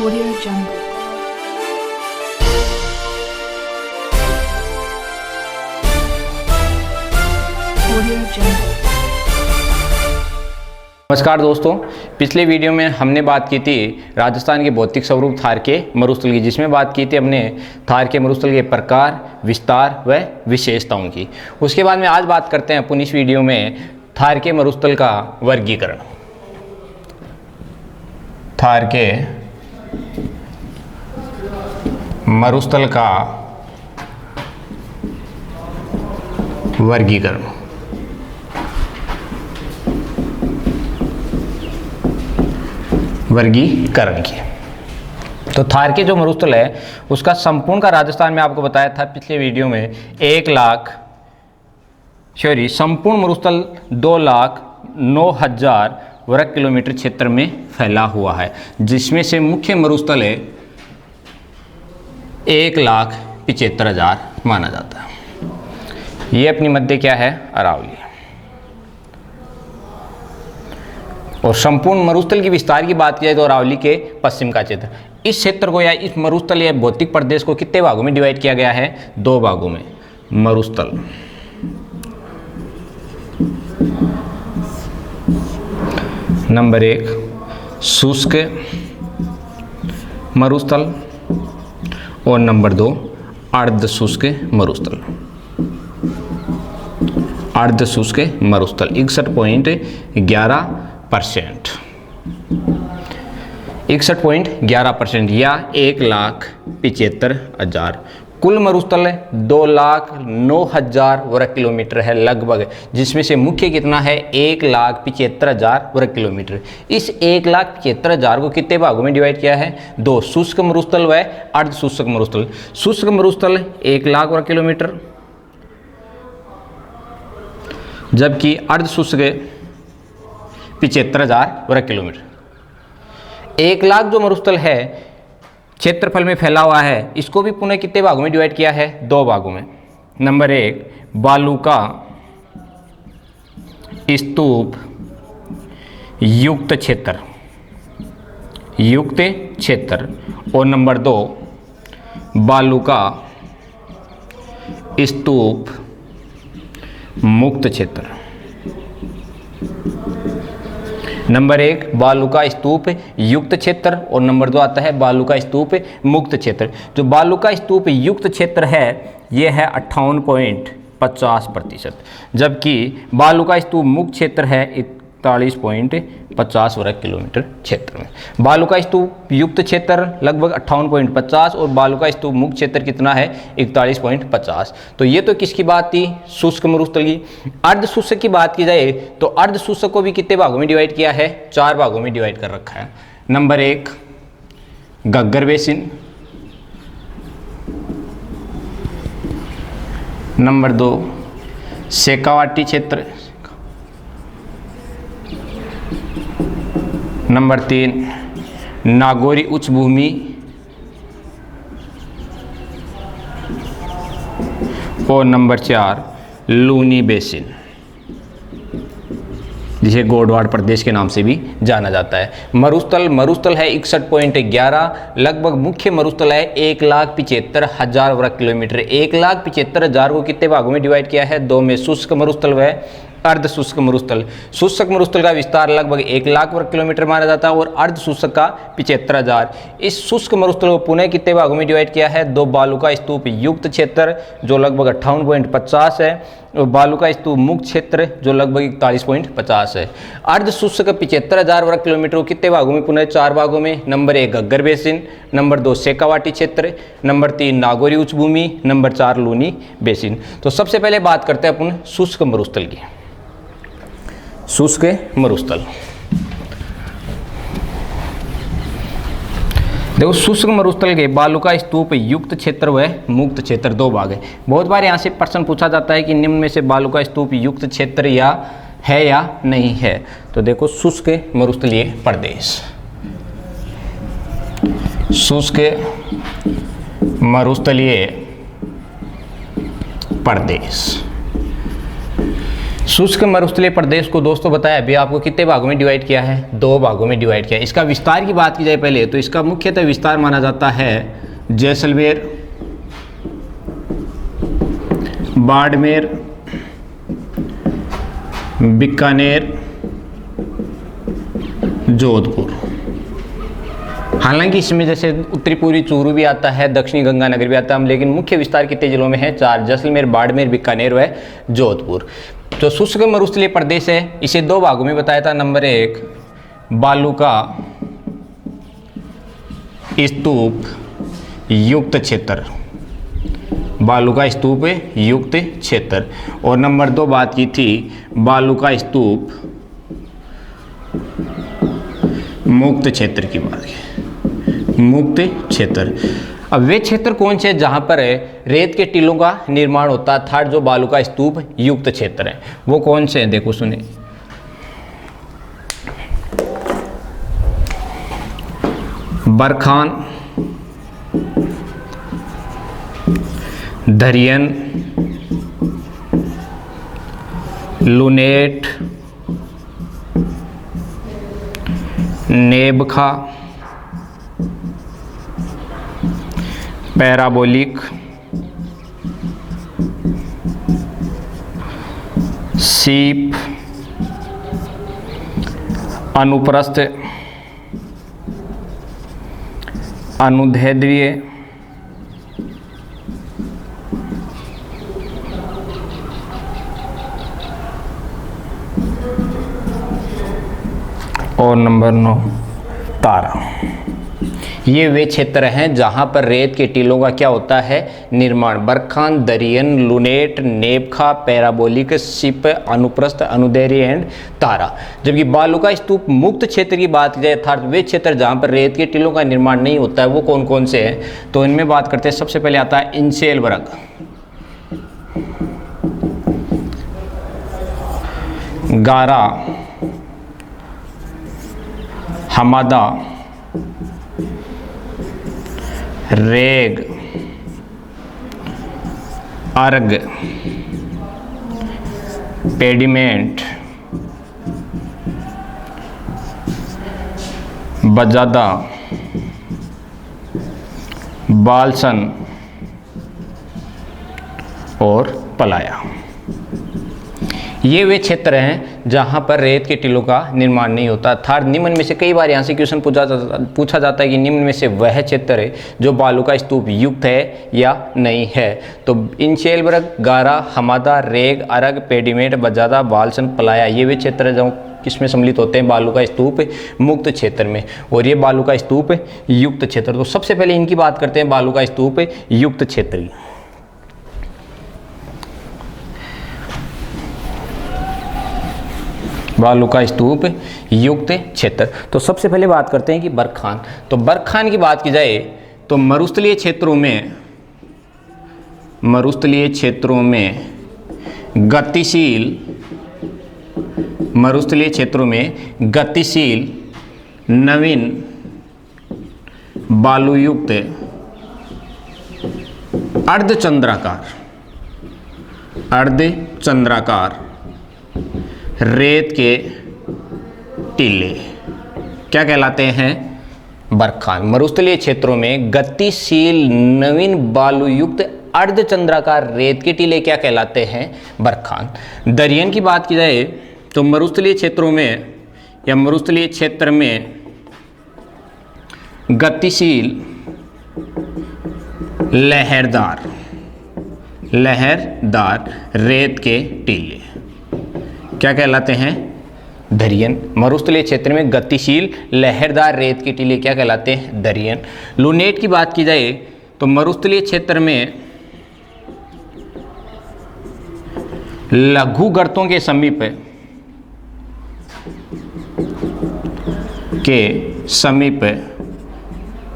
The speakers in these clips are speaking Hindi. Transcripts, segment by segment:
Audio Jungle. Audio Jungle. नमस्कार दोस्तों, पिछले वीडियो में हमने बात की थी राजस्थान के भौतिक स्वरूप थार के मरुस्थल की, जिसमें बात की थी हमने थार के मरुस्थल के प्रकार, विस्तार व विशेषताओं की। उसके बाद में आज बात करते हैं अपन इस वीडियो में थार के मरुस्थल का वर्गीकरण। थार के मरुस्थल का वर्गीकरण। वर्गीकरण की तो थार के जो मरुस्थल है उसका संपूर्ण का राजस्थान में आपको बताया था पिछले वीडियो में संपूर्ण मरुस्थल 2,09,000 वर्ग किलोमीटर क्षेत्र में फैला हुआ है, जिसमें से मुख्य मरुस्थल है 1,75,000 माना जाता है। ये अपनी मध्य क्या है, अरावली। और संपूर्ण मरुस्थल की विस्तार की बात की जाए तो अरावली के पश्चिम का क्षेत्र, इस क्षेत्र को या इस मरुस्थल या भौतिक प्रदेश को कितने भागों में डिवाइड किया गया है, 2 भागों में। मरुस्थल नंबर 1 शुष्क मरुस्थल और नंबर 2 अर्ध शुष्क मरुस्थल। अर्ध शुष्क मरुस्थल 61.11% या 1,75,000। कुल मरुस्थल 2,09,000 वर्ग किलोमीटर है लगभग, जिसमें से मुख्य कितना है 1,75,000 वर्ग किलोमीटर। इस 1,75,000 को कितने भागों में डिवाइड किया है, 2 शुष्क मरुस्थल व अर्ध शुष्क मरुस्थल। शुष्क मरुस्थल 1,00,000 वर्ग किलोमीटर, जबकि अर्ध शुष्क 75,000 वर्ग किलोमीटर। 1,00,000 जो मरुस्थल है क्षेत्रफल में फैला हुआ है, इसको भी पुनः कितने भागों में डिवाइड किया है, 2 भागों में। नंबर 1 बालू का स्तूप युक्त क्षेत्र और नंबर 2 बालू का स्तूप मुक्त क्षेत्र। नंबर 1 बालू का स्तूप युक्त क्षेत्र और नंबर 2 आता है बालू का स्तूप मुक्त क्षेत्र। जो बालू का स्तूप युक्त क्षेत्र है यह है 58.50%, जबकि बालू का स्तूप मुक्त क्षेत्र है 41.50 वर्ग किलोमीटर क्षेत्र में। बालू का स्तूप युक्त क्षेत्र लगभग 58.50 और बालू का स्तूप मुक्त क्षेत्र कितना है, 41.50। तो ये तो किसकी बात थी, शुष्क मरुस्थल की। अर्ध शुष्क की बात की जाए तो अर्ध शुष्क को भी कितने भागों में डिवाइड किया है, 4 भागों में डिवाइड कर रखा है। Number 1 Ghaggar basin, number 2 Shekhawati क्षेत्र, नंबर 3 नागौरी उच्च भूमि और नंबर 4 लूनी बेसिन, जिसे गोडवाड़ प्रदेश के नाम से भी जाना जाता है। मरुस्थल है 61.11, लगभग मुख्य मरुस्थल है 1,75,000 वर्ग किलोमीटर। 1,75,000 को कितने भागों में डिवाइड किया है, 2 में, शुष्क मरुस्थल व अर्ध शुष्क मरुस्थल। शुष्क मरुस्थल का विस्तार लगभग 1,00,000 वर्ग किलोमीटर माना जाता है और अर्ध शुष्क का 75,000। इस शुष्क मरुस्थल को पुनः कितने भागों में डिवाइड किया है, 2 बालू का स्तूप युक्त क्षेत्र जो लगभग 58.50 है और बालू का स्तूप मुक्त क्षेत्र जो लगभग 41.50 है। अर्ध शुष्क 75,000 वर्ग किलोमीटर को कितने भागों में, पुनः 4 भागों में। Number 1 Ghaggar basin, number 2 Shekhawati क्षेत्र, नंबर 3 नागौरी उच्च भूमि, नंबर 4 लूनी बेसिन। तो सबसे पहले बात करते हैं अपन शुष्क मरुस्थल की। शुष्क मरुस्थल देखो, शुष्क मरुस्थल के बालू का स्तूप युक्त क्षेत्र व मुक्त क्षेत्र 2 भाग है। बहुत बार यहाँ से प्रश्न पूछा जाता है कि निम्न में से बालू का स्तूप युक्त क्षेत्र है या नहीं है। तो देखो शुष्क मरुस्थलीय प्रदेश, शुष्क मरुस्थलीय प्रदेश शुष्क मरुस्थलीय प्रदेश को दोस्तों बताया अभी आपको कितने भागों में डिवाइड किया है, 2 भागों में डिवाइड किया है। इसका विस्तार की बात की जाए पहले तो इसका मुख्यतः विस्तार माना जाता है जैसलमेर, बाड़मेर, बीकानेर, जोधपुर। हालांकि इसमें जैसे उत्तरी पूर्वी चूरू भी आता है, दक्षिणी गंगानगर भी आता है, लेकिन मुख्य विस्तार कितने जिलों में है, 4, जैसलमेर, बाड़मेर, बीकानेर व जोधपुर। जो शुष्क मरुस्थलीय प्रदेश है इसे 2 भागों में बताया था। नंबर 1 बालू का स्तूप युक्त क्षेत्र, बालू का स्तूप युक्त क्षेत्र, और नंबर 2 बात की थी बालू का स्तूप मुक्त क्षेत्र की बात की, मुक्त क्षेत्र। अब वे क्षेत्र कौन से जहां पर रेत के टीलों का निर्माण होता था, जो बालू का स्तूप युक्त क्षेत्र है, वो कौन से हैं, देखो सुने। बरखान, दरियन, लुनेट, नेबखा, पैराबोलिक, सीप, अनुप्रस्थ, अनुदैर्ध्य, और नंबर 9 तारा। ये वे क्षेत्र हैं जहां पर रेत के टीलों का क्या होता है, निर्माण। बरखान, दरियन, लुनेट, नेबखा, पैराबोलिक, सिप, अनुप्रस्थ, अनुदैर्ध्य एंड तारा। जबकि बालू का स्तूप मुक्त क्षेत्र की बात की जाए अर्थात वे क्षेत्र जहां पर रेत के टीलों का निर्माण नहीं होता है, वो कौन कौन से हैं, तो इनमें बात करते हैं। सबसे पहले आता है इंसेलबर्ग, गारा, हमादा, रेग, अर्ग, पेडिमेंट, बजादा, बालसन और पलाया। ये वे क्षेत्र हैं जहां पर रेत के टीलों का निर्माण नहीं होता था। निम्न में से कई बार यहाँ से क्वेश्चन पूछा जाता है कि निम्न में से वह क्षेत्र है जो बालू का स्तूप युक्त है या नहीं है। तो इंसेलबर्ग, गारा, हमादा, रेग, अर्ग, पेडिमेंट, बजादा, बालसन, पलाया, ये वे क्षेत्र हैं जो किसमें सम्मिलित होते हैं, बालू का स्तूप मुक्त क्षेत्र में। और ये बालू का स्तूप युक्त क्षेत्र। तो सबसे पहले इनकी बात करते हैं, बालू का स्तूप युक्त क्षेत्र की। बालू का स्तूप युक्त क्षेत्र। तो सबसे पहले बात करते हैं कि बरखान। तो बरखान की बात की जाए तो मरुस्थलीय क्षेत्रों में गतिशील नवीन बालूयुक्त अर्धचंद्राकार रेत के टीले क्या कहलाते हैं, बरखान। मरुस्थलीय क्षेत्रों में गतिशील नवीन बालूयुक्त अर्धचंद्राकार रेत के टीले क्या कहलाते हैं, बरखान। दरियन की बात की जाए तो मरुस्थलीय क्षेत्रों में या मरुस्थलीय क्षेत्र में गतिशील लहरदार रेत के टीले क्या कहलाते हैं, दरियन। मरुस्थलीय क्षेत्र में गतिशील लहरदार रेत के टीले क्या कहलाते हैं, दरियन। लुनेट की बात की जाए तो मरुस्थलीय क्षेत्र में लघु गर्तों के समीप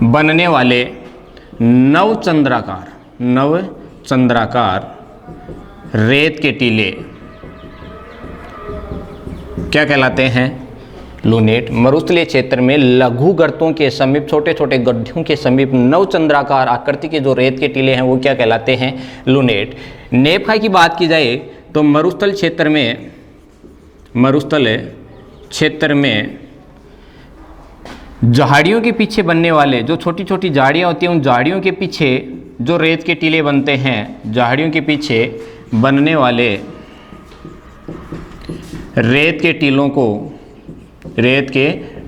बनने वाले नवचंद्राकार रेत के टीले क्या कहलाते हैं, लुनेट। मरुस्थलीय क्षेत्र में लघु गर्तों के समीप, छोटे छोटे गड्ढों के समीप नवचंद्राकार आकृति के जो रेत के टीले हैं वो क्या कहलाते हैं, लुनेट। नेबखा की बात की जाए तो मरुस्थल क्षेत्र में मरुस्थल क्षेत्र में झाड़ियों के पीछे बनने वाले जो छोटी छोटी झाड़ियाँ होती हैं, उन झाड़ियों के पीछे जो रेत के टीले बनते हैं, झाड़ियों के पीछे बनने वाले रेत के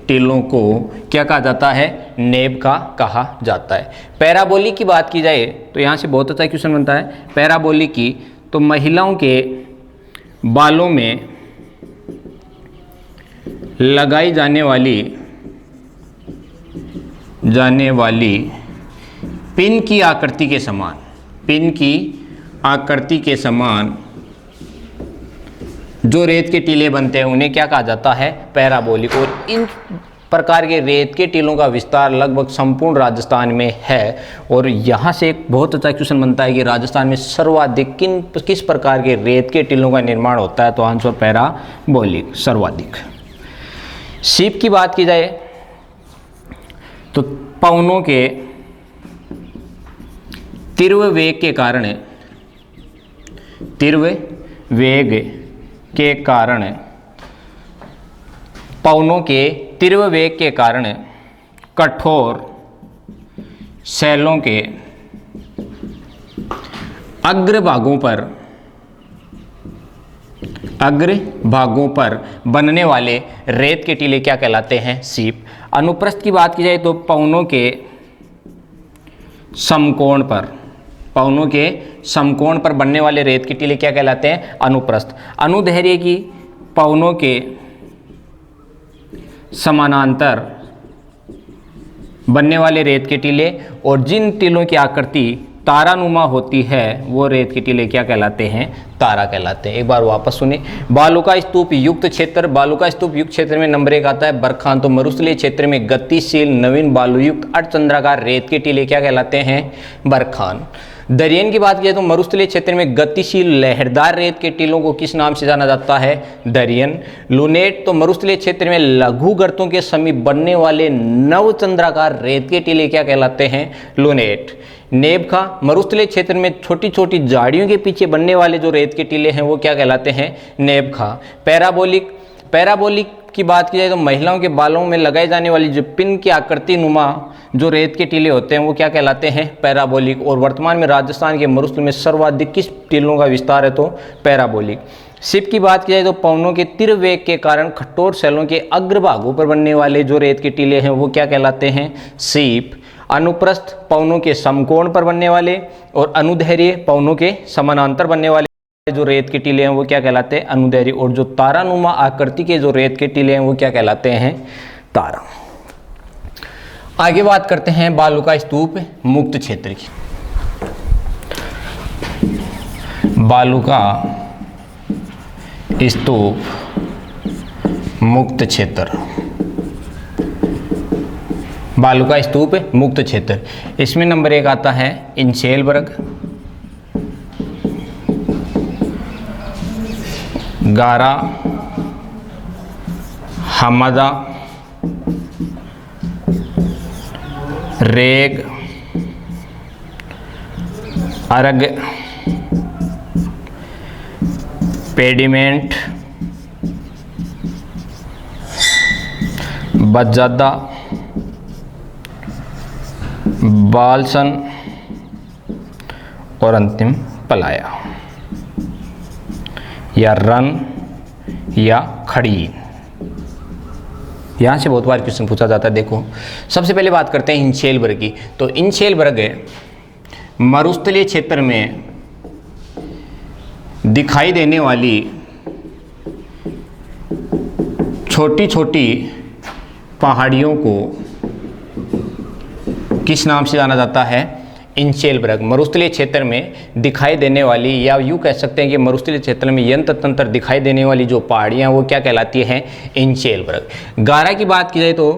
टीलों को क्या कहा जाता है? नेब कहा जाता है। पैराबोलिक की बात की जाए तो यहाँ से बहुत अच्छा क्वेश्चन बनता है पैराबोलिक की। तो महिलाओं के बालों में लगाई जाने वाली पिन की आकृति के समान जो रेत के टीले बनते हैं उन्हें क्या कहा जाता है? पैराबोलिक। और इन प्रकार के रेत के टीलों का विस्तार लगभग संपूर्ण राजस्थान में है। और यहाँ से एक बहुत अच्छा क्वेश्चन बनता है कि राजस्थान में सर्वाधिक किस प्रकार के रेत के टीलों का निर्माण होता है? तो आंसर पैराबोलिक, सर्वाधिक। सीप की बात की जाए तो पवनों के तीव्र वेग के कारण कठोर शैलों के अग्रभागों पर बनने वाले रेत के टीले क्या कहलाते हैं? सीप। अनुप्रस्थ की बात की जाए तो पवनों के समकोण पर बनने वाले रेत के टीले क्या कहलाते हैं? अनुप्रस्थ। अनुदैर्घ्य की पवनों के समानांतर बनने वाले रेत के टीले, और जिन टीलों की आकृति तारानुमा होती है वो रेत के टीले क्या कहलाते हैं? तारा कहलाते हैं। एक बार वापस सुने। बालुका स्तूप युक्त क्षेत्र में नंबर 1 आता है बरखान। तो मरुस्थलीय क्षेत्र में गतिशील नवीन बालुयुक्त अर्धचंद्राकार रेत के टीले क्या कहलाते हैं? बरखान। दरियन की बात की जाए तो मरुस्थलीय क्षेत्र में गतिशील लहरदार रेत के टीलों को किस नाम से जाना जाता है? दरियन। लूनेट तो मरुस्थलीय क्षेत्र में लघु गर्तों के समीप बनने वाले नवचंद्राकार रेत के टीले क्या कहलाते हैं? लूनेट। नेबखा मरुस्थलीय क्षेत्र में छोटी छोटी झाड़ियों के पीछे बनने वाले जो रेत के टीले हैं वो क्या कहलाते हैं? नेबखा। पैराबोलिक की बात की जाए तो महिलाओं के बालों में लगाई जाने वाली जो पिन की आकृति नुमा जो रेत के टीले होते हैं वो क्या कहलाते हैं? पैराबोलिक। और वर्तमान में राजस्थान के मरुस्थल में सर्वाधिक किस टीलों का विस्तार है? तो पैराबोलिक। शिप की बात की जाए तो पवनों के तीव्र वेग के कारण कठोर शैलों के अग्रभागों पर बनने वाले जो रेत के टीले हैं वो क्या कहलाते हैं? सीप। अनुप्रस्थ पवनों के समकोण पर बनने वाले और अनुदैर्घ्य पवनों के समानांतर बनने वाले जो रेत के टीले हैं वो क्या कहलाते हैं? अनुदैर्घ्य। और जो तारानुमा आकृति के जो रेत के टीले हैं वो क्या कहलाते हैं? तारा। आगे बात करते हैं बालुका स्तूप मुक्त क्षेत्र की। बालुका स्तूप मुक्त क्षेत्र, बालुका स्तूप मुक्त क्षेत्र, इसमें नंबर 1 आता है इंशेलबर्ग, गारा, हमदा, रेग, अर्ग, पेडिमेंट, बज्जादा, बालसन और अंतिम पलाया या रन या खड़ी। यहाँ से बहुत बार क्वेश्चन पूछा जाता है। देखो सबसे पहले बात करते हैं इंशेलबर्ग की। तो इंशेलबर्ग मरुस्थलीय क्षेत्र में दिखाई देने वाली छोटी छोटी पहाड़ियों को किस नाम से जाना जाता है? इंशेलबर्ग। मरुस्थलीय क्षेत्र में दिखाई देने वाली, या यूँ कह सकते हैं कि मरुस्थलीय क्षेत्र में यंत्र तंत्र दिखाई देने वाली जो पहाड़ियाँ वो क्या कहलाती हैं? इंशेलबर्ग। गारा की बात की जाए तो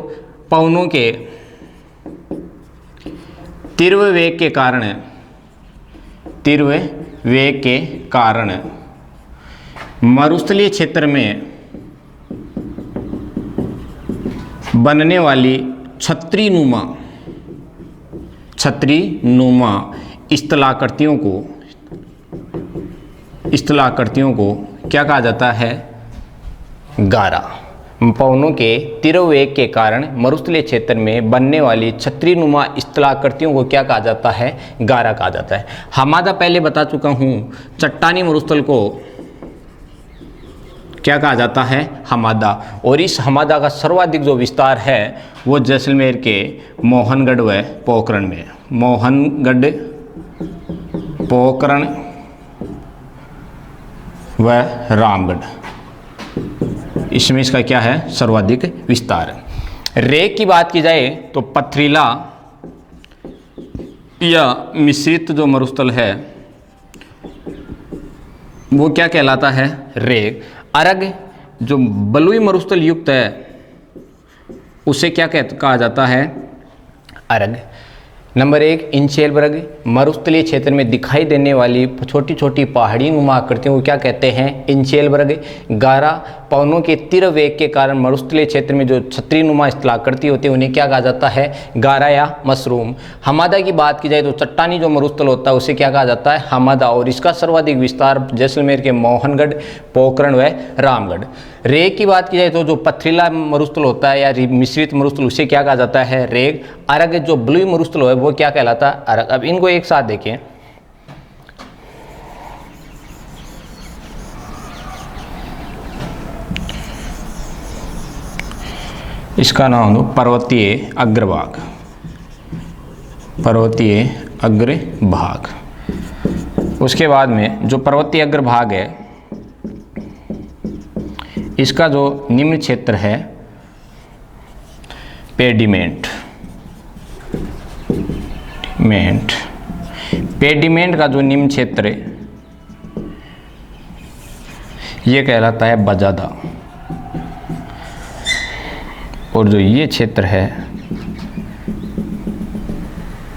पवनों के तीव्र वेग के कारण मरुस्थलीय क्षेत्र में बनने वाली छतरीनुमा स्थलाकृतियों को क्या कहा जाता है? गारा। पवनों के तीव्र वेग के कारण मरुस्थलीय क्षेत्र में बनने वाली छतरीनुमा स्थलाकृतियों को क्या कहा जाता है? गारा कहा जाता है। हमादा पहले बता चुका हूँ, चट्टानी मरुस्थल को क्या कहा जाता है? हमादा। और इस हमादा का सर्वाधिक जो विस्तार है वो जैसलमेर के मोहनगढ़ व पोखरण में, मोहनगढ़, पोखरण व रामगढ़, इसमें इसका क्या है? सर्वाधिक विस्तार। रेत की बात की जाए तो पथरीला या मिश्रित जो मरुस्थल है वो क्या कहलाता है? रेग। अरग जो बलुई मरुस्थल युक्त है उसे क्या कहा जाता है? अरग। नंबर 1, इंशेलबर्ग, मरुस्थलीय क्षेत्र में दिखाई देने वाली छोटी छोटी पहाड़ी नुमा आकृतियों को क्या कहते हैं? इंशेलबर्ग। गारा, पवनों के तीव्र वेग के कारण मरुस्थलीय क्षेत्र में जो छतरीनुमा स्थलाकृति होती है उन्हें क्या कहा जाता है? गारा या मशरूम। हमादा की बात की जाए तो चट्टानी जो मरुस्थल होता है उसे क्या कहा जाता है? हमादा। और इसका सर्वाधिक विस्तार जैसलमेर के मोहनगढ़, पोखरण व रामगढ़। रेग की बात की जाए तो जो पथरीला मरुस्थल होता है या मिश्रित मरुस्थल उसे क्या कहा जाता है? रेग। अरग जो बलुई मरुस्थल है वो क्या कहलाता है? अरग। अब इनको एक साथ देखें। इसका नाम दो पर्वतीय अग्रभाग, पर्वतीय अग्रभाग। उसके बाद में जो पर्वतीय अग्रभाग है इसका जो निम्न क्षेत्र है पेडिमेंट, पेडिमेंट का जो निम्न क्षेत्र है ये कहलाता है बजादा। और जो ये क्षेत्र है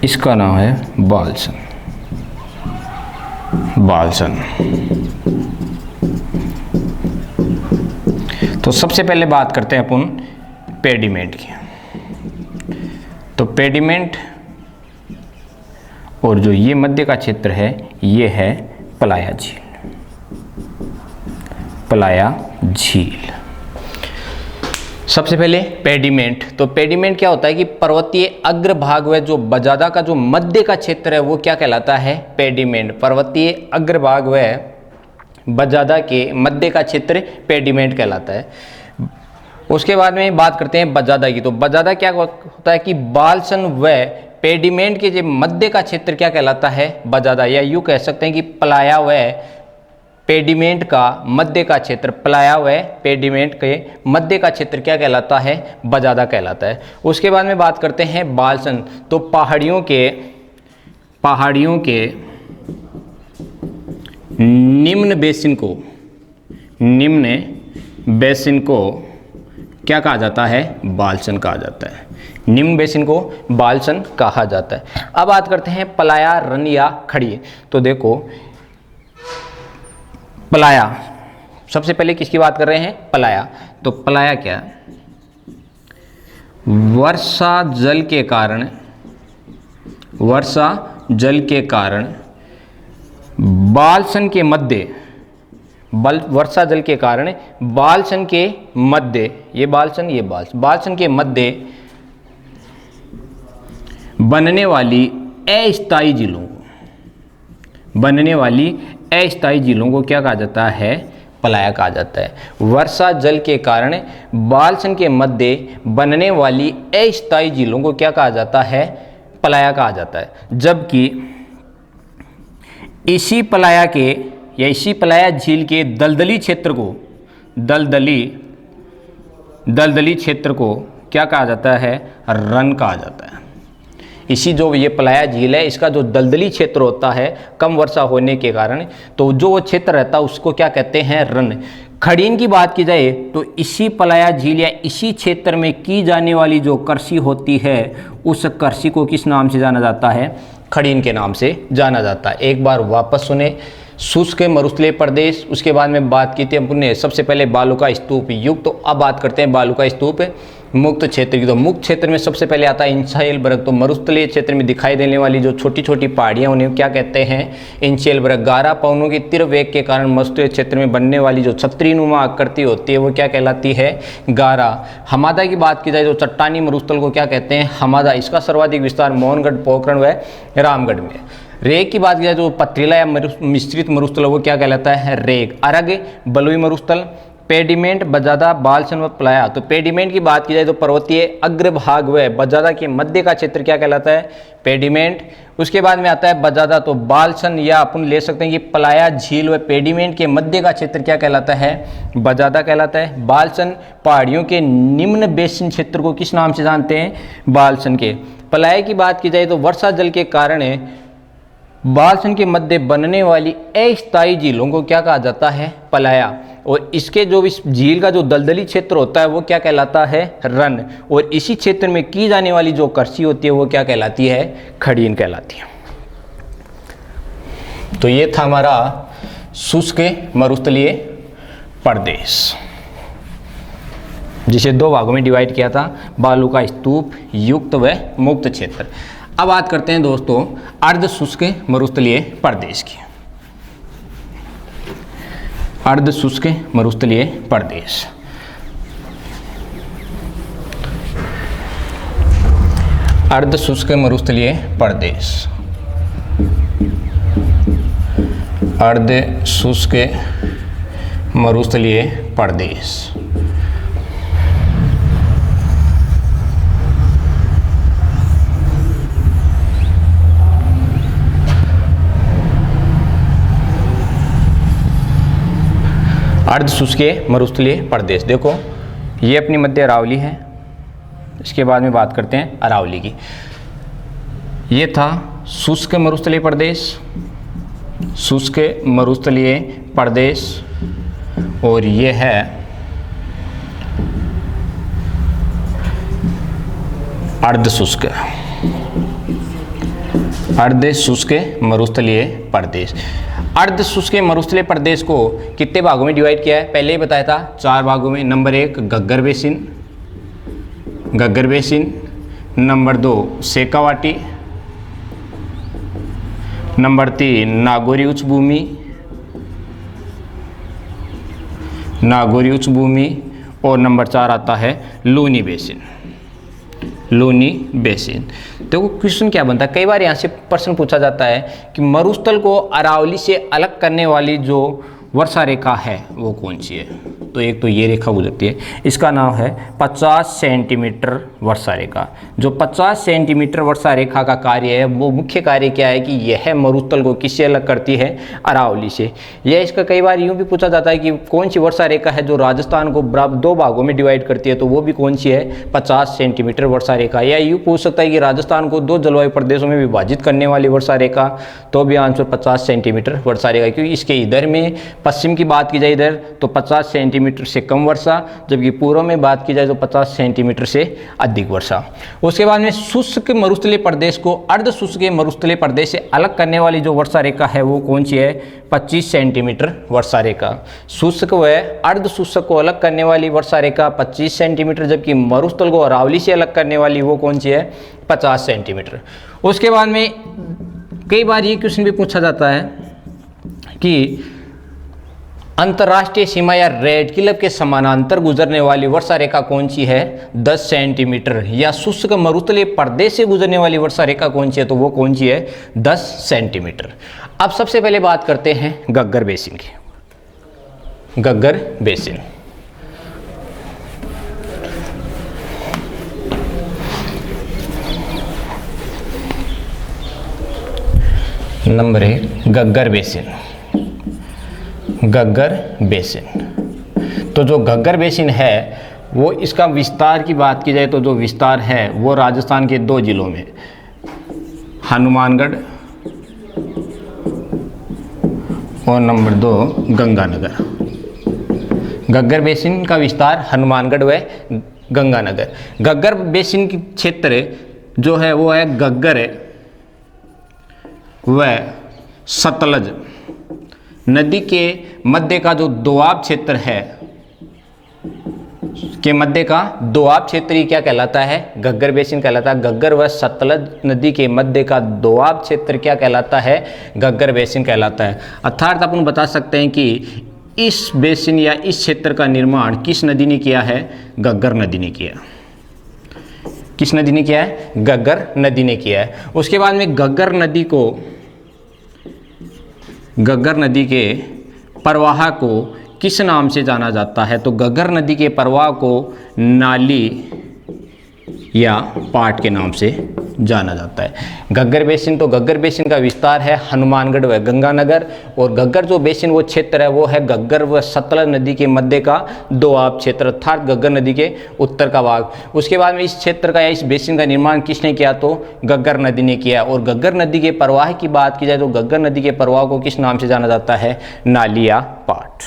इसका नाम है बालसन, बालसन। तो सबसे पहले बात करते हैं अपन पेडिमेंट की। तो पेडिमेंट और जो ये मध्य का क्षेत्र है ये है पलाया झील, पलाया झील। सबसे पहले पेडिमेंट। तो पेडिमेंट क्या होता है कि पर्वतीय अग्रभाग व जो बजादा का जो मध्य का क्षेत्र है वो क्या कहलाता है? पेडिमेंट। पर्वतीय अग्रभाग व बजादा के मध्य का क्षेत्र पेडिमेंट कहलाता है। उसके बाद में बात करते हैं बजादा की। तो बजादा क्या होता है कि बालसन व पेडिमेंट के जो मध्य का क्षेत्र क्या कहलाता है? बजादा। या यूँ कह सकते हैं कि पलाया व पेडिमेंट का मध्य का क्षेत्र, पलाया व पेडिमेंट के मध्य का क्षेत्र क्या कहलाता है? बजादा कहलाता है। उसके बाद में बात करते हैं बालसन। तो पहाड़ियों के निम्न बेसिन को क्या कहा जाता है? बालसन कहा जाता है। निम्न बेसिन को बालसन कहा जाता है। अब बात करते हैं पलाया, रन या खड़ी। तो देखो पलाया, सबसे पहले किसकी बात कर रहे हैं? पलाया। तो पलाया क्या? वर्षा जल के कारण बालसन के मध्य, वर्षा जल के कारण बालसन के मध्य, ये बालसन ये बालसन के मध्य बनने वाली अस्थायी झीलों को क्या कहा जाता है? पलाया कहा जाता है। वर्षा जल के कारण बालसन के मध्य बनने वाली अस्थायी झीलों को क्या कहा जाता है? पलाया कहा जाता है। जबकि इसी पलाया झील के दलदली क्षेत्र को क्या कहा जाता है? रन कहा जाता है। इसी जो ये पलाया झील है इसका जो दलदली क्षेत्र होता है कम वर्षा होने के कारण, तो जो वो क्षेत्र रहता है उसको क्या कहते हैं? रन। खड़ीन की बात की जाए तो इसी पलाया झील या इसी क्षेत्र में की जाने वाली जो कृषि होती है उस कृषि को किस नाम से जाना जाता है? खड़ीन के नाम से जाना जाता है। एक बार वापस सुने। शुष्क मरुस्थलीय प्रदेश, उसके बाद में बात की थी हमने सबसे पहले बालू का स्तूप युग। तो अब बात करते हैं बालू का स्तूप मुक्त क्षेत्र की। तो मुक्त क्षेत्र में सबसे पहले आता है इंचाइल वर्ग। तो मरुस्थलीय क्षेत्र में दिखाई देने वाली जो छोटी छोटी पहाड़ियाँ उन्हें क्या कहते हैं, इंचाइल वर्ग। गारा पवनों की तीव्र वेग के कारण मरुस्थलीय क्षेत्र में बनने वाली जो छतरीनुमा आकृति होती है वो क्या कहलाती है, गारा। हमादा की बात की जाए तो चट्टानी मरुस्थल को क्या कहते हैं, हमादा। इसका सर्वाधिक विस्तार मोहनगढ़, पोखरण व रामगढ़ में। रेग की बात की जाए तो पथरीला या मिश्रित मरुस्थल वो क्या कहलाता है, रेग। अरग, बलुई मरुस्थल, पेडिमेंट, बजादा, बालसन व प्लाया। तो पेडिमेंट की बात की जाए तो पर्वतीय अग्रभाग व बजादा के मध्य का क्षेत्र क्या कहलाता है, पेडिमेंट। उसके बाद में आता है बजादा। तो बालसन या अपन ले सकते हैं कि प्लाया झील व पेडिमेंट के मध्य का क्षेत्र क्या कहलाता है, बजादा कहलाता है। बालसन पहाड़ियों के निम्न बेसिन क्षेत्र को किस नाम से जानते हैं, बालसन के। प्लाया की बात की जाए तो वर्षा जल के कारण बालसन के मध्य बनने वाली अस्थायी झीलों को क्या कहा जाता है, पलाया। और इसके जो इस झील का जो दलदली क्षेत्र होता है वो क्या कहलाता है, रन। और इसी क्षेत्र में की जाने वाली जो कृषि होती है वो क्या कहलाती है, खड़ीन कहलाती है। तो ये था हमारा शुष्क मरुस्थलीय प्रदेश, जिसे दो भागों में डिवाइड किया था, बालू का स्तूप युक्त व मुक्त क्षेत्र। अब बात करते हैं दोस्तों अर्ध शुष्क मरुस्थलीय प्रदेश की। अर्ध शुष्क मरुस्थलीय प्रदेश, अर्ध शुष्क मरुस्थलीय प्रदेश, अर्ध शुष्क मरुस्थलीय प्रदेश। अर्ध शुष्क मरुस्थलीय प्रदेश, देखो ये अपनी मध्य अरावली है, इसके बाद में बात करते हैं अरावली की। ये था शुष्क मरुस्थलीय प्रदेश, शुष्क मरुस्थलीय प्रदेश, और ये है अर्ध शुष्क, अर्ध शुष्क मरुस्थलीय प्रदेश। अर्ध शुष्क मरुस्थलीय प्रदेश को कितने भागों में डिवाइड किया है, पहले ही बताया था, 4 भागों में। Number 1 Ghaggar basin, Ghaggar basin. Number 2 Shekhawati. Number 3 नागौरी उच्च भूमि, नागौरी उच्च भूमि। और नंबर 4 आता है लूनी बेसिन, लूनी बेसिन। तो क्वेश्चन क्या बनता है, कई बार यहाँ से प्रश्न पूछा जाता है कि मरुस्थल को अरावली से अलग करने वाली जो वर्षा रेखा है वो कौन सी है। तो एक तो ये रेखा गुजरती है, इसका नाम है 50 सेंटीमीटर वर्षा रेखा। जो 50 सेंटीमीटर वर्षा रेखा का कार्य है वो मुख्य कार्य क्या है कि यह मरुस्थल को किससे अलग करती है, अरावली से। यह इसका कई बार यूँ भी पूछा जाता है कि कौन सी वर्षा रेखा है जो राजस्थान को दो भागों में डिवाइड करती है, तो वो भी कौन सी है, 50 सेंटीमीटर वर्षा रेखा। या यूँ पूछ सकता है कि राजस्थान को 2 जलवायु प्रदेशों में विभाजित करने वाली वर्षा रेखा, तो भी आंसर 50 सेंटीमीटर वर्षा रेखा, क्योंकि इसके इधर में पश्चिम की बात की जाए इधर तो 50 सेंटीमीटर से कम वर्षा, जबकि पूर्व में बात की जाए तो 50 सेंटीमीटर से अधिक वर्षा। उसके बाद में शुष्क मरुस्थलीय प्रदेश को अर्ध शुष्क मरुस्थलीय प्रदेश से अलग करने वाली जो वर्षा रेखा है वो कौन सी है, 25 सेंटीमीटर वर्षा रेखा। शुष्क व अर्ध शुष्क को अलग करने वाली वर्षा रेखा 25 सेंटीमीटर, जबकि मरुस्थल को अरावली से अलग करने वाली वो कौन सी है, 50 सेंटीमीटर। उसके बाद में कई बार ये क्वेश्चन भी पूछा जाता है कि अंतर्राष्ट्रीय सीमा या रेड क्लिफ के समानांतर गुजरने वाली वर्षा रेखा कौन सी है, 10 सेंटीमीटर। या शुष्क मरुस्थलीय प्रदेश से गुजरने वाली वर्षा रेखा कौन सी है, तो वो कौन सी है, 10 सेंटीमीटर। अब सबसे पहले बात करते हैं गग्गर बेसिन की। गग्गर basin, number 1 Ghaggar basin, Ghaggar basin. तो जो गग्गर बेसिन है वो इसका विस्तार की बात की जाए तो जो विस्तार है वो राजस्थान के 2 जिलों में, हनुमानगढ़ और नंबर 2 गंगानगर। गग्गर बेसिन का विस्तार हनुमानगढ़ व गंगानगर। गग्गर बेसिन की क्षेत्र जो है वो है गग्गर व सतलज नदी के मध्य का जो दोआब क्षेत्र है के मध्य का दोआब क्षेत्र ही क्या कहलाता है? घग्गर बेसिन कहलाता है। घग्गर व सतलज नदी के मध्य का दोआब क्षेत्र क्या कहलाता है? घग्गर बेसिन कहलाता है। अर्थात अपन बता सकते हैं कि इस बेसिन या इस क्षेत्र का निर्माण किस नदी ने किया है? घग्गर नदी ने किया। किस नदी ने किया है? घग्गर नदी ने किया है। उसके बाद में घग्गर नदी के प्रवाह को किस नाम से जाना जाता है? तो घग्गर नदी के प्रवाह को नाली या पाट के नाम से जाना जाता है। घग्गर बेसिन, तो घग्गर बेसिन का विस्तार है हनुमानगढ़ व गंगानगर, और घग्गर जो बेसिन वो क्षेत्र है वो है घग्गर व सतलज नदी के मध्य का दोआब क्षेत्र, अर्थात घग्गर नदी के उत्तर का भाग। उसके बाद में इस क्षेत्र का या इस बेसिन का निर्माण किसने किया? तो घग्गर नदी ने किया। और घग्गर नदी के प्रवाह की बात की जाए तो घग्गर नदी के प्रवाह को किस नाम से जाना जाता है? नाली या पाट।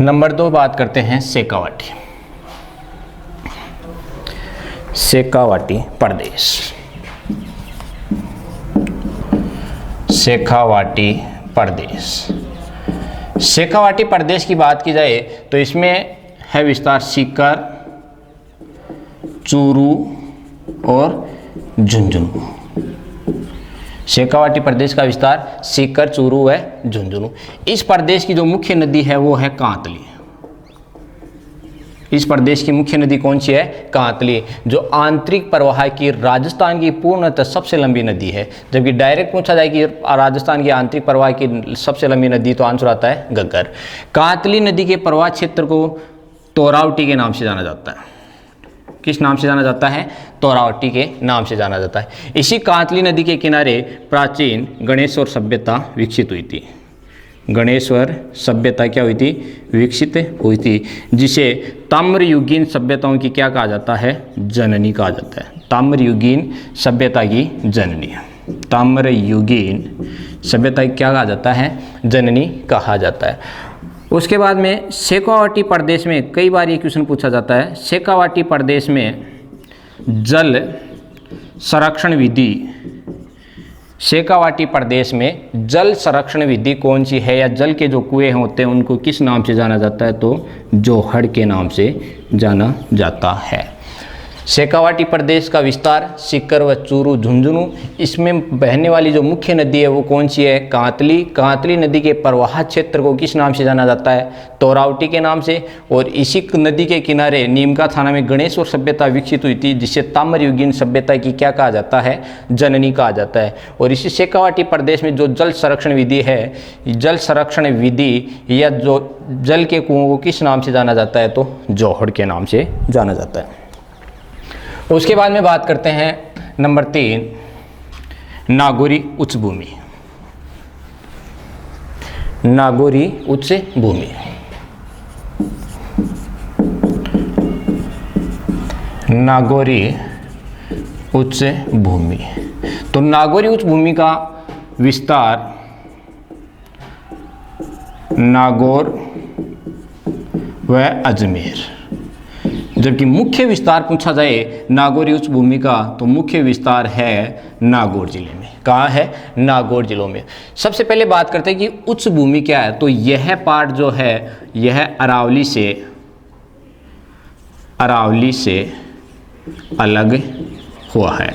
नंबर 2 बात करते हैं शेखावाटी। शेखावाटी प्रदेश। शेखावाटी प्रदेश। शेखावाटी प्रदेश की बात की जाए तो इसमें है विस्तार सीकर, चूरू और झुंझुनू। शेखावाटी प्रदेश का विस्तार सीकर, चूरू व झुंझुनू। इस प्रदेश की जो मुख्य नदी है वो है कांतली। इस प्रदेश की मुख्य नदी कौन सी है? कांतली, जो आंतरिक प्रवाह की राजस्थान की पूर्णतः सबसे लंबी नदी है। जबकि डायरेक्ट पूछा जाए कि राजस्थान की आंतरिक प्रवाह की सबसे लंबी नदी, तो आंसर आता है घग्गर। कांतली नदी के प्रवाह क्षेत्र को तोरावटी के नाम से जाना जाता है। किस नाम से जाना जाता है? तोरावटी के नाम से जाना जाता है। इसी कांतली नदी के किनारे प्राचीन गणेश्वर सभ्यता विकसित हुई थी। गणेश्वर सभ्यता क्या हुई थी? विकसित हुई थी, जिसे ताम्रयुगीन सभ्यताओं की क्या कहा जाता है? जननी कहा जाता है। ताम्रयुगीन सभ्यता की जननी। ताम्रयुगीन सभ्यता की क्या कहा जाता है? जननी कहा जाता है। उसके बाद में शेखावाटी प्रदेश में कई बार ये क्वेश्चन पूछा जाता है। शेखावाटी प्रदेश में जल संरक्षण विधि, शेखावाटी प्रदेश में जल संरक्षण विधि कौन सी है, या जल के जो कुएं होते हैं उनको किस नाम से जाना जाता है? तो जोहड़ के नाम से जाना जाता है। शेखावाटी प्रदेश का विस्तार सीकर व चूरू, झुंझुनू। इसमें बहने वाली जो मुख्य नदी है वो कौन सी है? कांतली। कांतली नदी के प्रवाह क्षेत्र को किस नाम से जाना जाता है? तोरावटी के नाम से। और इसी नदी के किनारे नीमका थाना में गणेश्वर सभ्यता विकसित हुई थी, जिसे ताम्रयुगीन सभ्यता की क्या कहा जाता है? जननी कहा जाता है। और इसी शेखावाटी प्रदेश में जो जल संरक्षण विधि है, जल संरक्षण विधि या जो जल के कुओं को किस नाम से जाना जाता है? तो जोहड़ के नाम से जाना जाता है। उसके बाद में बात करते हैं नंबर 3, नागौरी उच्च भूमि। नागौरी उच्च भूमि। नागौरी उच्च भूमि। तो नागौरी उच्च भूमि का विस्तार नागौर व अजमेर। जबकि मुख्य विस्तार पूछा जाए नागौरी उच्च भूमि का तो मुख्य विस्तार है नागौर जिले में। कहाँ है? नागौर जिलों में। सबसे पहले बात करते हैं कि उच्च भूमि क्या है। तो यह पार्ट जो है यह अरावली से अलग हुआ है।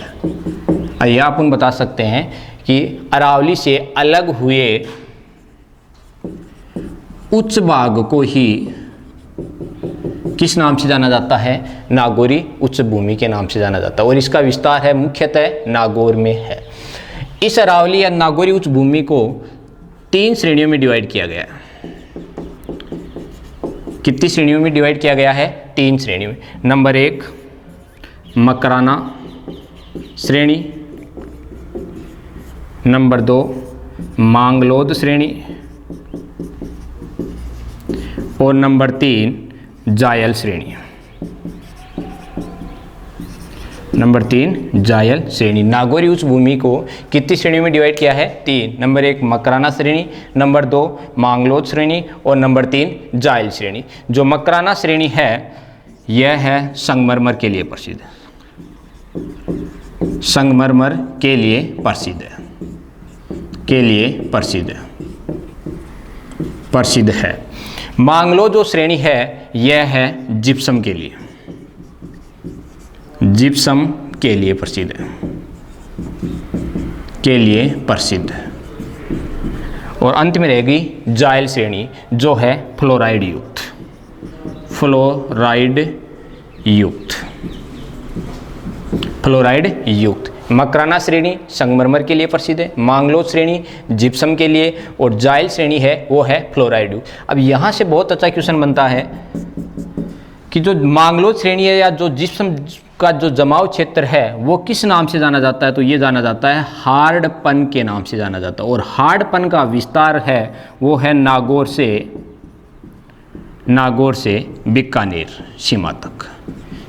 यह अपन बता सकते हैं कि अरावली से अलग हुए उच्च भाग को ही किस नाम से जाना जाता है? नागौरी उच्च भूमि के नाम से जाना जाता है। और इसका विस्तार है मुख्यतः नागौर में है। इस अरावली या नागौरी उच्च भूमि को 3 श्रेणियों में डिवाइड किया गया है। कितनी श्रेणियों में डिवाइड किया गया है? 3 श्रेणियों में। नंबर 1 मकराना श्रेणी, नंबर 2 मांगलोद श्रेणी, और नंबर 3 जायल श्रेणी। नंबर 3 जायल श्रेणी। नागौरी उच्च भूमि को कितनी श्रेणियों में डिवाइड किया है? 3। नंबर 1 मकराना श्रेणी, नंबर 2 मांगलोद श्रेणी, और नंबर 3 जायल श्रेणी। जो मकराना श्रेणी है यह है संगमरमर के लिए प्रसिद्ध है। संगमरमर के लिए प्रसिद्ध है, के लिए प्रसिद्ध है। मांगलो जो श्रेणी है यह है जिप्सम के लिए, जिप्सम के लिए प्रसिद्ध है, के लिए प्रसिद्ध है। और अंत में रहेगी जाइल श्रेणी जो है फ्लोराइड युक्त, फ्लोराइड युक्त, फ्लोराइड युक्त। मकराना श्रेणी संगमरमर के लिए प्रसिद्ध है, मांगलोच श्रेणी जिप्सम के लिए, और जाइल श्रेणी है वो है फ्लोराइड युक्त। अब यहाँ से बहुत अच्छा क्वेश्चन बनता है कि जो मांगलोच श्रेणी है या जो जिप्सम का जो जमाव क्षेत्र है वो किस नाम से जाना जाता है, तो ये जाना जाता है हार्डपन के नाम से जाना जाता है। और हार्डपन का विस्तार है वो है नागौर से बीकानेर सीमा तक।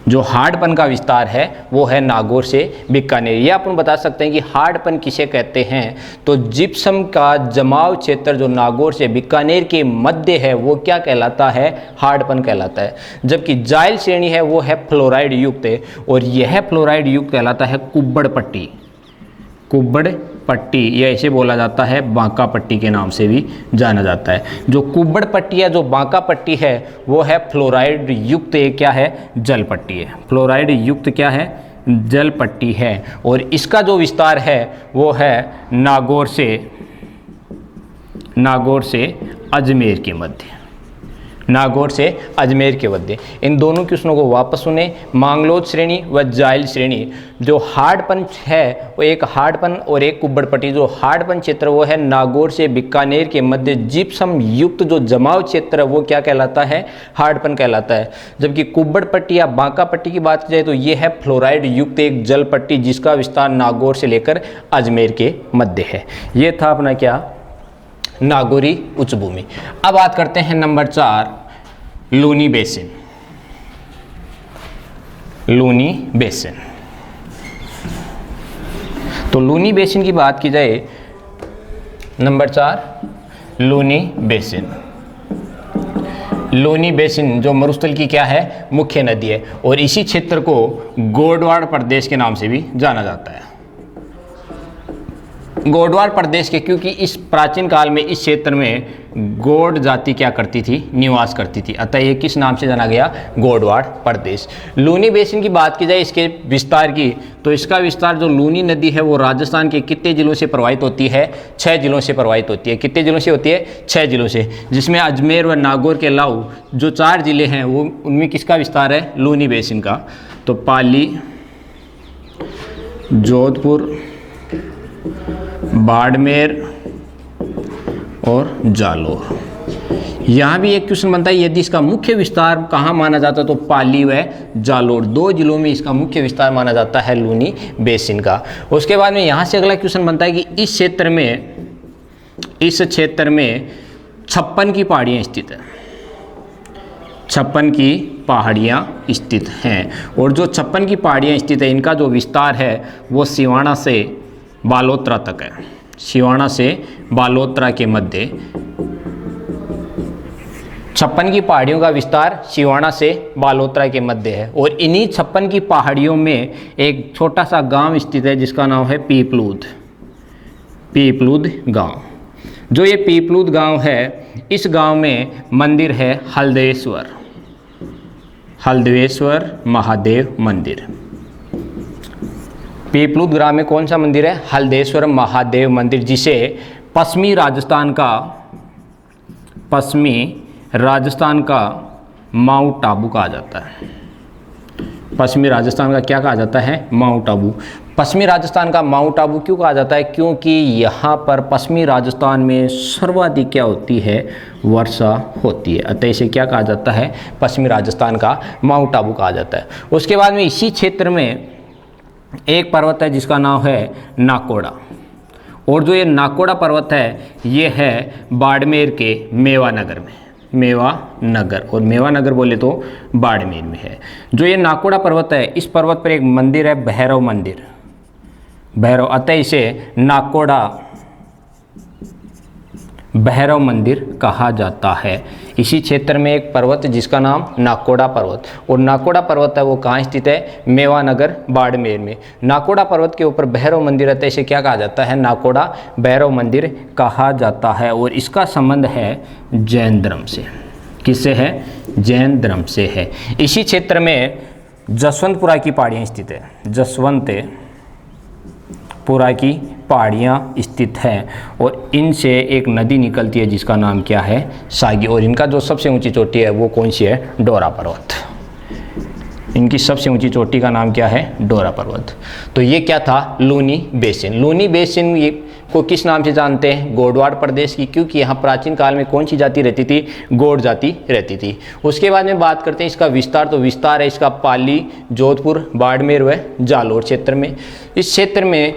जो हार्डपन का विस्तार है वो है नागौर से बीकानेर। ये अपन बता सकते हैं कि हार्डपन किसे कहते हैं, तो जिप्सम का जमाव क्षेत्र जो नागौर से बीकानेर के मध्य है वो क्या कहलाता है, हार्डपन कहलाता है। जबकि जाइल श्रेणी है वो है फ्लोराइड युक्त है, और यह फ्लोराइड युक्त कहलाता है कुब्बड़ पट्टी, कुब्बड़ पट्टी, यह ऐसे बोला जाता है, बांका पट्टी के नाम से भी जाना जाता है। जो कुब्बड़ पट्टी या जो बांका पट्टी है वो है फ्लोराइड युक्त, क्या है, जल पट्टी है। फ्लोराइड युक्त क्या है, जल पट्टी है। और इसका जो विस्तार है वो है नागौर से अजमेर के मध्य, नागौर से अजमेर के मध्य। इन दोनों क्वेश्चनों को वापस सुने। मांगलोच श्रेणी व जाइल श्रेणी, जो हार्डपन है वो एक हार्डपन और एक कुब्बड़ पट्टी। जो हार्डपन क्षेत्र वो है नागौर से बीकानेर के मध्य, जिप्सम युक्त जो जमाव क्षेत्र है वो क्या कहलाता है, हार्डपन कहलाता है। जबकि कुब्बड़ पट्टी या बांका पट्टी की बात की जाए तो ये है फ्लोराइड युक्त एक जल पट्टी जिसका विस्तार नागौर से लेकर अजमेर के मध्य है। ये था अपना क्या, नागौरी उच्च भूमि। अब बात करते हैं number 4, Luni basin. Luni basin, तो लूनी बेसिन की बात की जाए, number 4 Luni basin. Luni basin जो मरुस्थल की क्या है, मुख्य नदी है, और इसी क्षेत्र को गोडवाड़ प्रदेश के नाम से भी जाना जाता है। गोडवाड़ प्रदेश के, क्योंकि इस प्राचीन काल में इस क्षेत्र में गोड जाति क्या करती थी, निवास करती थी, अतः ये किस नाम से जाना गया, गोडवाड़ प्रदेश। लूनी बेसिन की बात की जाए इसके विस्तार की, तो इसका विस्तार जो लूनी नदी है वो राजस्थान के कितने जिलों से प्रवाहित होती है, 6 जिलों से प्रवाहित होती है। कितने जिलों से होती है, 6 जिलों से, जिसमें अजमेर व नागौर के अलावा जो 4 जिले हैं वो उनमें किसका विस्तार है, लूनी बेसिन का। तो पाली, जोधपुर, बाड़मेर और जालोर। यहाँ भी एक क्वेश्चन बनता है, यदि इसका मुख्य विस्तार कहाँ माना जाता है, तो पाली व जालोर 2 जिलों में इसका मुख्य विस्तार माना जाता है लूनी बेसिन का। उसके बाद में यहाँ से अगला क्वेश्चन बनता है कि इस क्षेत्र में 56 की पहाड़ियाँ स्थित है, 56 की पहाड़ियाँ स्थित हैं। और जो 56 की पहाड़ियाँ स्थित है इनका जो विस्तार है वो सिवाना से बालोतरा तक है, सिवाना से बालोतरा के मध्य 56 की पहाड़ियों का विस्तार सिवाना से बालोतरा के मध्य है। और इन्हीं 56 की पहाड़ियों में एक छोटा सा गांव स्थित है जिसका नाम है पीपलूद, पीपलूद गांव। जो ये पीपलूद गांव है, इस गांव में मंदिर है हल्देश्वर, हल्देश्वर महादेव मंदिर। पीपलूद ग्राम में कौन सा मंदिर है, हल्देश्वर महादेव मंदिर, जिसे पश्चिमी राजस्थान का माउंट आबू कहा जाता है। पश्चिमी राजस्थान का क्या कहा जाता है, माउंट आबू। पश्चिमी राजस्थान का माउंट आबू क्यों कहा जाता है, क्योंकि यहाँ पर पश्चिमी राजस्थान में सर्वाधिक क्या होती है, वर्षा होती है, अतः इसे क्या कहा जाता है, पश्चिमी राजस्थान का माउंट आबू कहा जाता है। उसके बाद में इसी क्षेत्र में एक पर्वत है जिसका नाम है नाकोड़ा, और जो ये नाकोड़ा पर्वत है ये है बाड़मेर के मेवा नगर में, मेवा नगर, और मेवा नगर बोले तो बाड़मेर में है। जो ये नाकोड़ा पर्वत है, इस पर्वत पर एक मंदिर है भैरव मंदिर, भैरव, अतः इसे नाकोड़ा भैरव मंदिर कहा जाता है। इसी क्षेत्र में एक पर्वत है जिसका नाम नाकोड़ा पर्वत, और नाकोड़ा पर्वत है वो कहाँ स्थित है, मेवा नगर बाड़मेर में। नाकोड़ा पर्वत के ऊपर भैरव मंदिर है, इसे क्या कहा जाता है, नाकोड़ा भैरव मंदिर कहा जाता है। और इसका संबंध है जैन धर्म से, किससे है? जैन धर्म से है। इसी क्षेत्र में जसवंतपुरा की पहाड़ियाँ स्थित है। जसवंतपुरा की पहाड़ियाँ स्थित हैं और इनसे एक नदी निकलती है जिसका नाम क्या है? सागी। और इनका जो सबसे ऊंची चोटी है वो कौन सी है? डोरा पर्वत। इनकी सबसे ऊंची चोटी का नाम क्या है? डोरा पर्वत। तो ये क्या था? लूनी बेसिन। लूनी बेसिन ये को किस नाम से जानते हैं? गोडवाड़ प्रदेश की, क्योंकि यहाँ प्राचीन काल में कौन सी जाति रहती थी? गौड़ जाति रहती थी। उसके बाद में बात करते हैं इसका विस्तार। तो विस्तार है इसका पाली, जोधपुर, बाड़मेर व जालोर क्षेत्र में। इस क्षेत्र में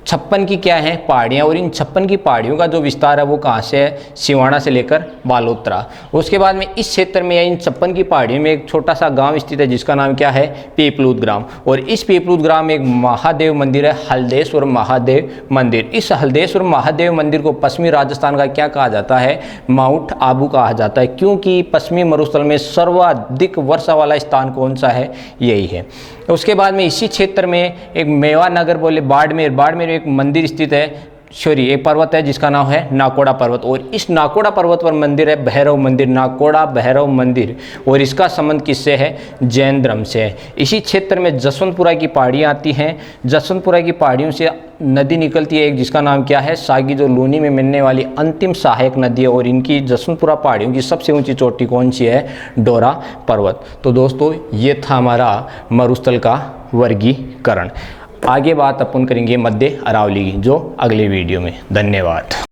56 की क्या है? पहाड़ियाँ। और इन 56 की पहाड़ियों का जो विस्तार है वो कहाँ से है? सिवाना से लेकर बालोतरा। उसके बाद में इस क्षेत्र में इन 56 की पहाड़ियों में एक छोटा सा गांव स्थित है जिसका नाम क्या है? पीपलूद ग्राम। और इस पीपलूद ग्राम में एक महादेव मंदिर है, हल्देश्वर महादेव मंदिर। इस हल्देश्वर महादेव मंदिर को पश्चिमी राजस्थान का क्या कहा जाता है? माउंट आबू कहा जाता है, क्योंकि पश्चिमी मरुस्थल में सर्वाधिक वर्षा वाला स्थान कौन सा है? यही है। उसके बाद में इसी क्षेत्र में एक मेवा नगर बोले बाड़मेर एक मंदिर स्थित है, एक पर्वत है जिसका नाम है नाकोड़ा पर्वत। और इस नाकोड़ा पर्वत पर मंदिर है भैरव मंदिर, नाकोड़ा भैरव मंदिर। और इसका संबंध किससे है? जैन धर्म से है। इसी क्षेत्र में जसवंतपुरा की पहाड़ियाँ आती हैं। जसवंतपुरा की पहाड़ियों से नदी निकलती है एक जिसका नाम क्या है? सागी, जो लूनी में मिलने वाली अंतिम सहायक नदी है। और इनकी जसवंतपुरा पहाड़ियों की सबसे ऊंची चोटी कौन सी है? डोरा पर्वत। तो दोस्तों ये था हमारा मरुस्थल का वर्गीकरण। आगे बात अपन करेंगे मध्य अरावली की, जो अगले वीडियो में। धन्यवाद।